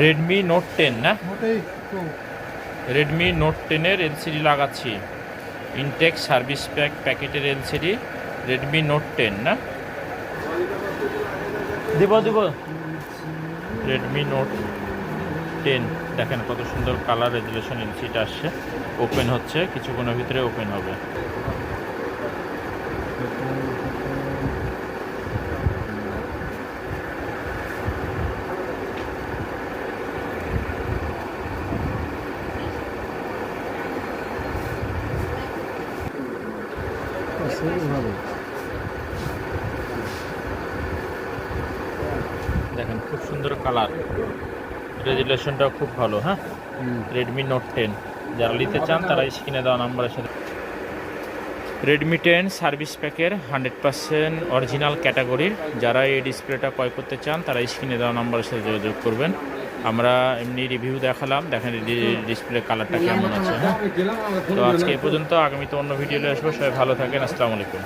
Redmi note 10 না, Redmi note 10-এর LCD লাগাচ্ছি। Intact service প্যাকেটের এলসিডি রেডমি নোট 10 না, দিব রেডমি নোট 10 দেখেন কত সুন্দর কালার রেজুলেশন এলসিডিটা আসছে। ওপেন হচ্ছে, কিছুক্ষণের ভিতরে ওপেন হবে। দেখেন খুব সুন্দর কালার, রেজুলেশনটাও খুব ভালো। হ্যাঁ, রেডমি নোট 10 যারা নিতে চান তারা স্ক্রিনে দেওয়া নাম্বারের সাথে। রেডমি 10 সার্ভিস প্যাকের 100% অরিজিনাল ক্যাটাগরির যারা এই ডিসপ্লেটা ক্রয় করতে চান তারা স্ক্রিনে দেওয়া নাম্বারের সাথে যোগাযোগ করবেন। আমরা এমনি রিভিউ দেখালাম, দেখেন ডিসপ্লে কালারটা কেমন আছে। হ্যাঁ, তো আজকে এই পর্যন্ত, আগামীতে অন্য ভিডিও আসবো। সবাই ভালো থাকেন, আসসালামু আলাইকুম।